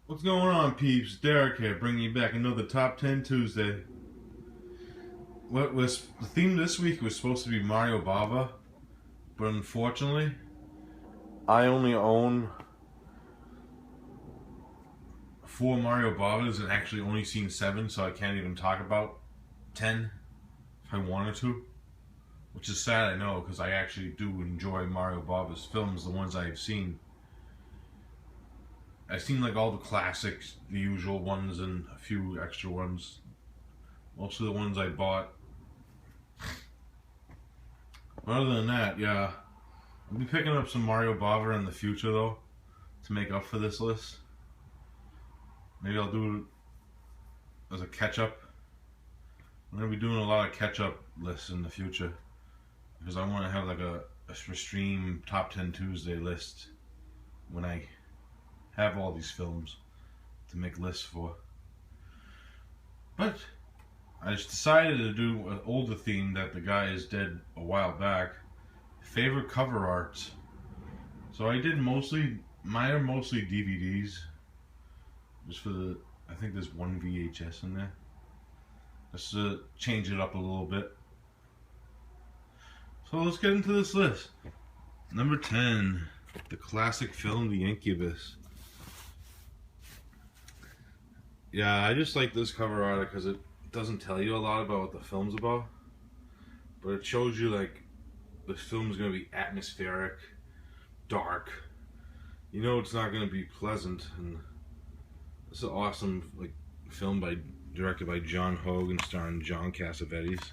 What's going on, peeps? Derek here, bringing you back another Top 10 Tuesday. What was the theme this week was supposed to be Mario Bava, but unfortunately, I only own 4 Mario Bavas and actually only seen 7, so I can't even talk about 10 if I wanted to. Which is sad, I know, because I actually do enjoy Mario Bava's films, the ones I've seen. I've seen like all the classics, the usual ones, and a few extra ones. Most of the ones I bought. But other than that, yeah. I'll be picking up some Mario Bava in the future though, to make up for this list. Maybe I'll do it as a catch-up. I'm going to be doing a lot of catch-up lists in the future. Because I want to have like a stream Top 10 Tuesday list when I have all these films to make lists for. But I just decided to do an older theme that the guy is dead a while back. Favorite cover arts. So I did mine are mostly DVDs. Just for I think there's one VHS in there. Just to change it up a little bit. So let's get into this list. Number 10, the classic film The Incubus. Yeah, I just like this cover art because it doesn't tell you a lot about what the film's about, but it shows you like this film's gonna be atmospheric, dark. You know it's not gonna be pleasant, and it's an awesome film directed by John Hogue, starring John Cassavetes.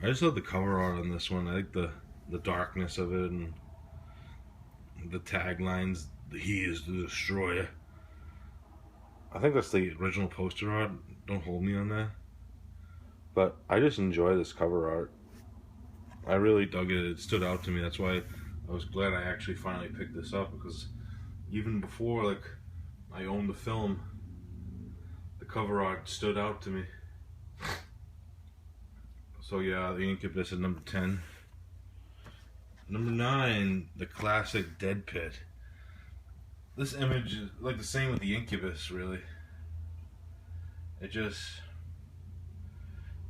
I just love the cover art on this one. I like the darkness of it and the taglines. He is the destroyer. I think that's the original poster art. Don't hold me on that. But I just enjoy this cover art. I really dug it. It stood out to me. That's why I was glad I actually finally picked this up, because even before I owned the film, the cover art stood out to me. So yeah, The Incubus at number 10. Number 9, the classic Dead Pit. This image is like the same with The Incubus, really.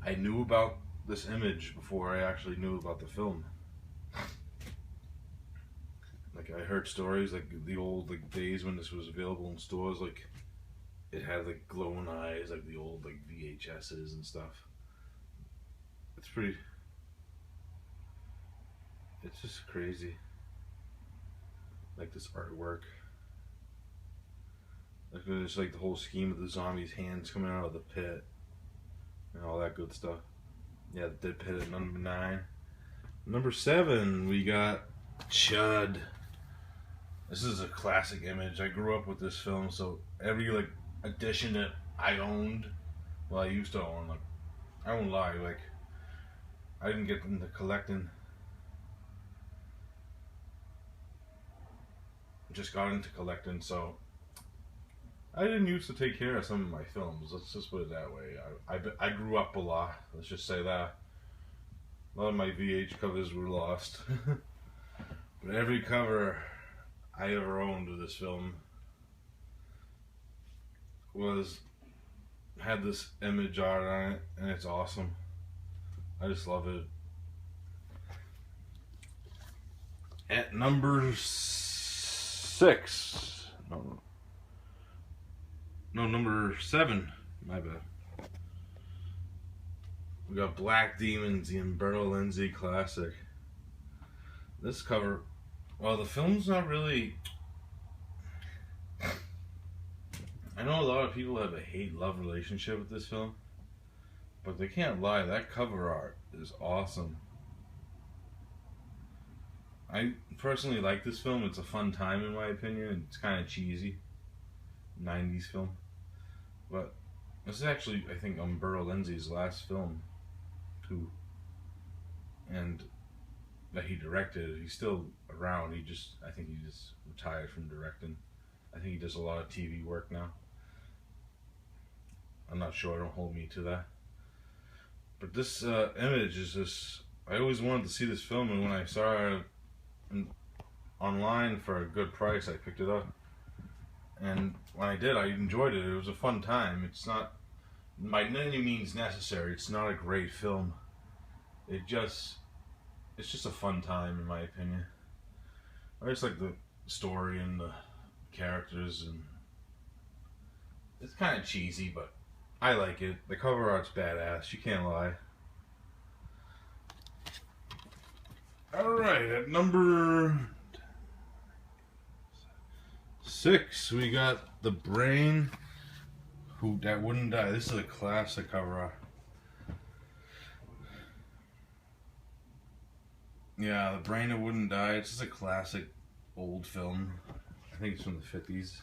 I knew about this image before I actually knew about the film. I heard stories the old days when this was available in stores, it had glowing eyes like the old VHSs and stuff. It's just crazy. This artwork. Just the whole scheme of the zombies' hands coming out of the pit and all that good stuff. Yeah, the Dead Pit at number 9. Number 7, we got Chud. This is a classic image. I grew up with this film, so every edition that I owned, I used to own, I won't lie, I didn't get into collecting. Just got into collecting, so I didn't used to take care of some of my films. Let's just put it that way. I grew up a lot. Let's just say that. A lot of my VH covers were lost. But every cover I ever owned of this film had this image art on it, and it's awesome. I just love it. At number 6. No, number 7. My bad. We got Black Demons, the Umberto Lenzi classic. This cover, the film's not really... I know a lot of people have a hate-love relationship with this film, but they can't lie, that cover art is awesome. I personally like this film. It's a fun time in my opinion. It's kind of cheesy. 90s film. But this is actually, I think, Umberto Lenzi's last film, too. And that he directed. He's still around. I think he just retired from directing. I think he does a lot of TV work now. I'm not sure. Don't hold me to that. But this image is just... I always wanted to see this film, and when I saw it online for a good price, I picked it up. and when I did, I enjoyed it. It was a fun time. It's not by any means necessary. It's not a great film. It's just a fun time, in my opinion. I just like the story and the characters, and it's kind of cheesy, but I like it. The cover art's badass. You can't lie. All right, at number 6, we got The Brain That Wouldn't Die. This is a classic cover art. Yeah, The Brain That Wouldn't Die. It's just a classic old film. I think it's from the 50s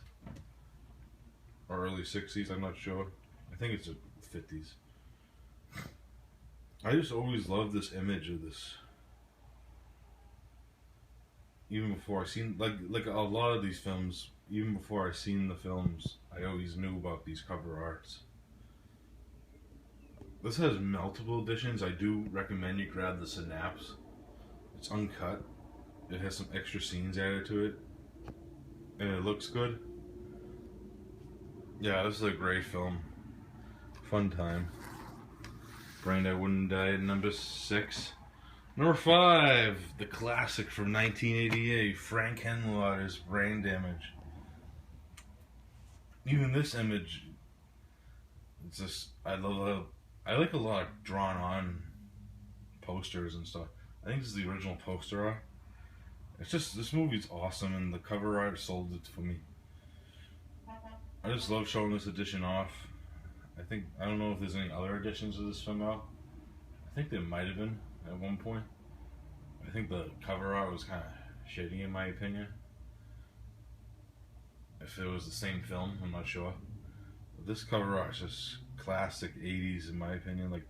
or early 60s. I'm not sure. I think it's the 50s. I just always loved this image of this. Even before I seen like a lot of these films, even before I seen the films, I always knew about these cover arts. This has multiple editions. I do recommend you grab the Synapse. It's uncut. It has some extra scenes added to it, and it looks good. Yeah, this is a great film. Fun time. Brain That Wouldn't Die at number 6. Number 5, the classic from 1988, Frank Henenlotter's Brain Damage. Even this image, it's just, I like a lot of drawn on posters and stuff. I think this is the original poster art. It's just, this movie's awesome, and the cover art sold it for me. I just love showing this edition off. I don't know if there's any other editions of this film out. I think there might have been at one point. I think the cover art was kind of shitty in my opinion. If it was the same film, I'm not sure. But this cover art is just classic 80s in my opinion. Like,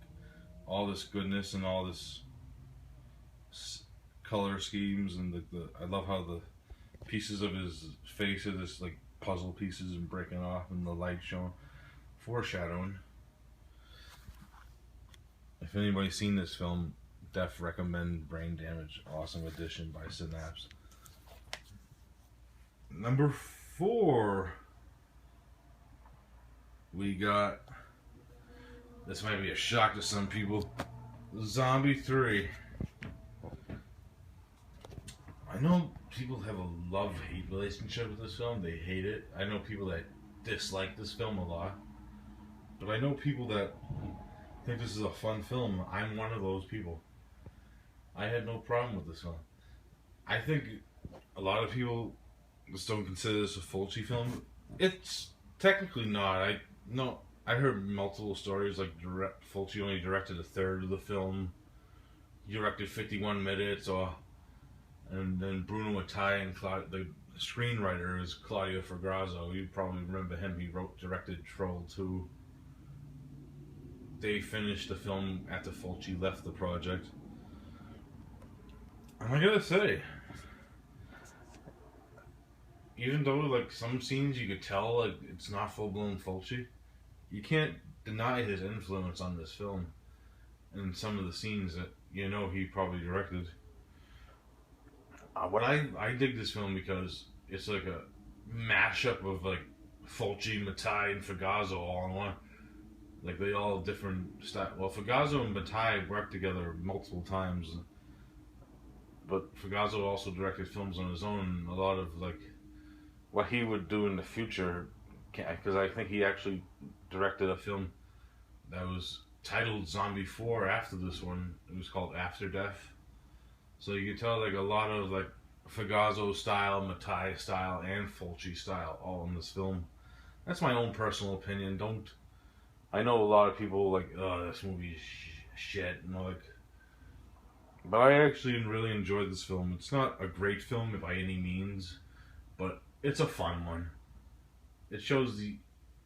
all this goodness and all this color schemes, and I love how the pieces of his face are just like puzzle pieces and breaking off, and the light showing, foreshadowing. If anybody's seen this film, recommend Brain Damage. Awesome edition by Synapse. Number 4, we got, this might be a shock to some people, Zombie 3. I know people have a love-hate relationship with this film. They hate it. I know people that dislike this film a lot. But I know people that think this is a fun film. I'm one of those people. I had no problem with this film. I think a lot of people just don't consider this a Fulci film. It's technically not. I heard multiple stories like Fulci only directed a third of the film. He directed 51 minutes, and then Bruno Mattei and the screenwriter is Claudio Fragasso. You probably remember him. He directed Troll 2. They finished the film after Fulci left the project. And I gotta say, even though like some scenes you could tell like it's not full-blown Fulci, you can't deny his influence on this film and some of the scenes that he probably directed. I dig this film because it's like a mashup of like Fulci, Mattei, and Fragasso all in one. Like they all have different style. Well, Fragasso and Mattei worked together multiple times, but Fragasso also directed films on his own. A lot of like what he would do in the future, because I think he actually directed a film that was titled Zombie 4 after this one. It was called After Death. So you can tell like a lot of like Fragasso style, Mattei style, and Fulci style all in this film. That's my own personal opinion. I know a lot of people like, oh, this movie is shit, but I actually really enjoyed this film. It's not a great film by any means, but it's a fun one. It shows the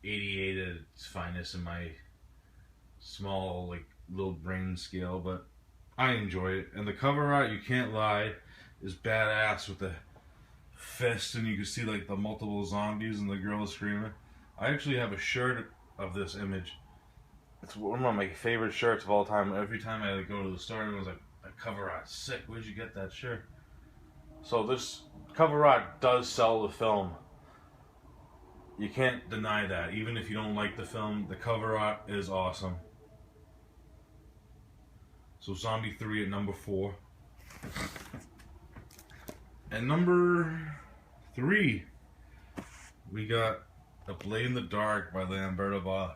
88 at its finest in my small, like, little brain scale, but I enjoy it. And the cover art, you can't lie, is badass with the fist, and you can see, like, the multiple zombies and the girl screaming. I actually have a shirt of this image. It's one of my favorite shirts of all time. Every time I go to the store, everyone's like, that cover art's sick. Where'd you get that shirt? So this cover art does sell the film. You can't deny that. Even if you don't like the film, the cover art is awesome. So Zombie 3 at number 4. At number 3, we got A Blade in the Dark by Lamberto Bava.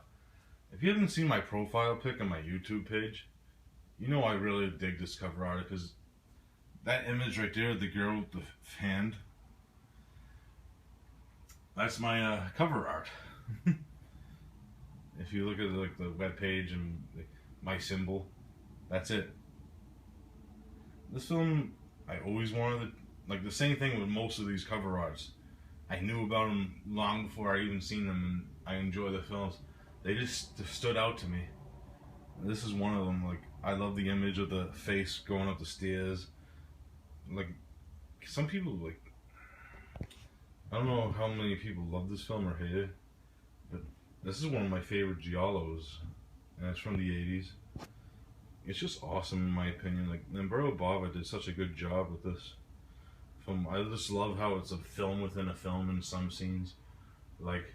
If you haven't seen my profile pic on my YouTube page, you know I really dig this cover art, because that image right there, the girl with the hand, that's my cover art. If you look at like the web page and my symbol, that's it. This film, I always wanted to, like the same thing with most of these cover arts. I knew about them long before I even seen them, and I enjoy the films. They just stood out to me. This is one of them. Like, I love the image of the face going up the stairs. Like, some people, like, I don't know how many people love this film or hate it, but this is one of my favorite giallos, and it's from the 80s. It's just awesome in my opinion. Like, Lamberto Bava did such a good job with this film. I just love how it's a film within a film in some scenes. Like,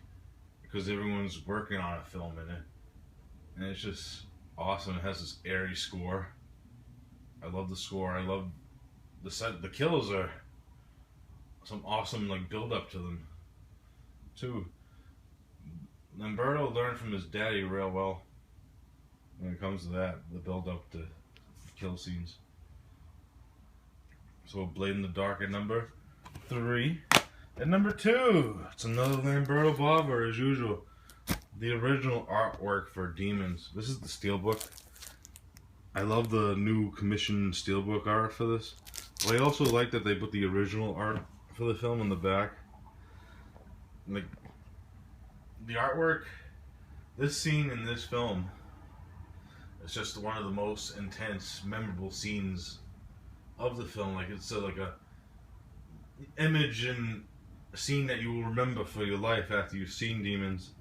because everyone's working on a film in it. And it's just awesome. It has this airy score. I love the score. I love the set. The kills are some awesome like build up to them too. Lamberto learned from his daddy real well when it comes to that, the build up to kill scenes. So Blade in the Dark at number 3. At number 2, it's another Lamberto Bava as usual. The original artwork for Demons. This is the steelbook. I love the new commissioned steelbook art for this. But I also like that they put the original art for the film in the back. Like, the artwork, this scene in this film, it's just one of the most intense, memorable scenes of the film. Like, it's like a image and a scene that you will remember for your life after you've seen Demons.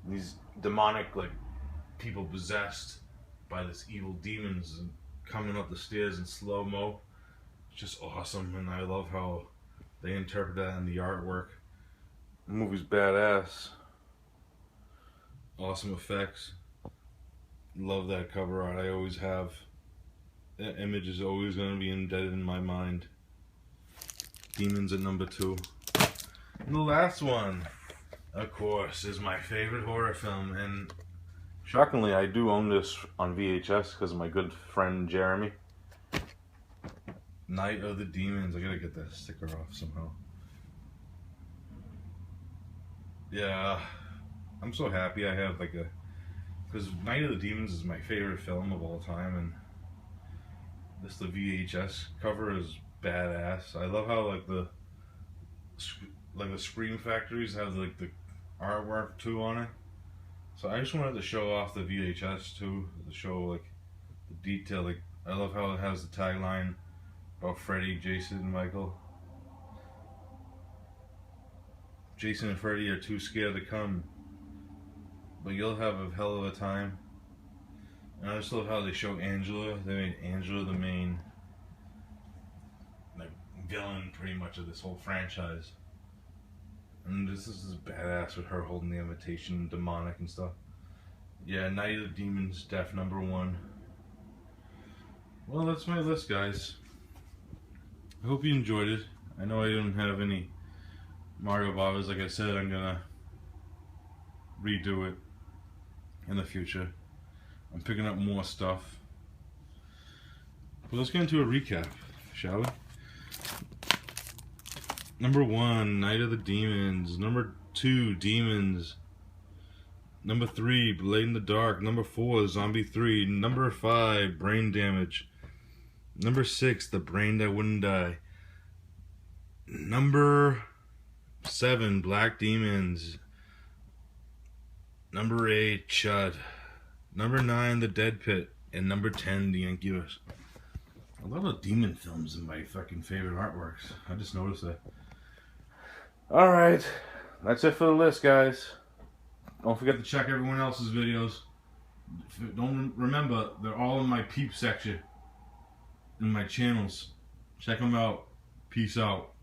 These demonic, like, people possessed by this evil demons and coming up the stairs in slow-mo. It's just awesome, and I love how they interpret that in the artwork. The movie's badass. Awesome effects. Love that cover art. I always have. That image is always going to be embedded in my mind. Demons at number 2. And the last one, of course, is my favorite horror film, and shockingly I do own this on VHS because of my good friend Jeremy. Night of the Demons. I gotta get that sticker off somehow. Yeah, I'm so happy I have like a, because Night of the Demons is my favorite film of all time, and this, the VHS cover is badass. I love how like the Scream Factories have like the artwork too on it. So I just wanted to show off the VHS too, to show like the detail. Like, I love how it has the tagline about Freddy, Jason, and Michael. Jason and Freddy are too scared to come, but you'll have a hell of a time. And I just love how they show Angela. They made Angela the main like villain pretty much of this whole franchise. And this is badass with her holding the invitation, demonic and stuff. Yeah, Night of the Demons, def number 1. Well, that's my list, guys. I hope you enjoyed it. I know I didn't have any Mario Bavas. Like I said, I'm gonna redo it in the future. I'm picking up more stuff. But let's get into a recap, shall we? Number 1, Night of the Demons. Number 2, Demons. Number 3, Blade in the Dark. Number 4, Zombie 3. Number 5, Brain Damage. Number 6, The Brain That Wouldn't Die. Number 7, Black Demons. Number 8, Chud. Number 9, The Dead Pit. And number 10, The Incubus. A lot of demon films in my fucking favorite artworks. I just noticed that. Alright, that's it for the list, guys. Don't forget to check everyone else's videos. Don't remember, they're all in my peep section in my channels. Check them out. Peace out.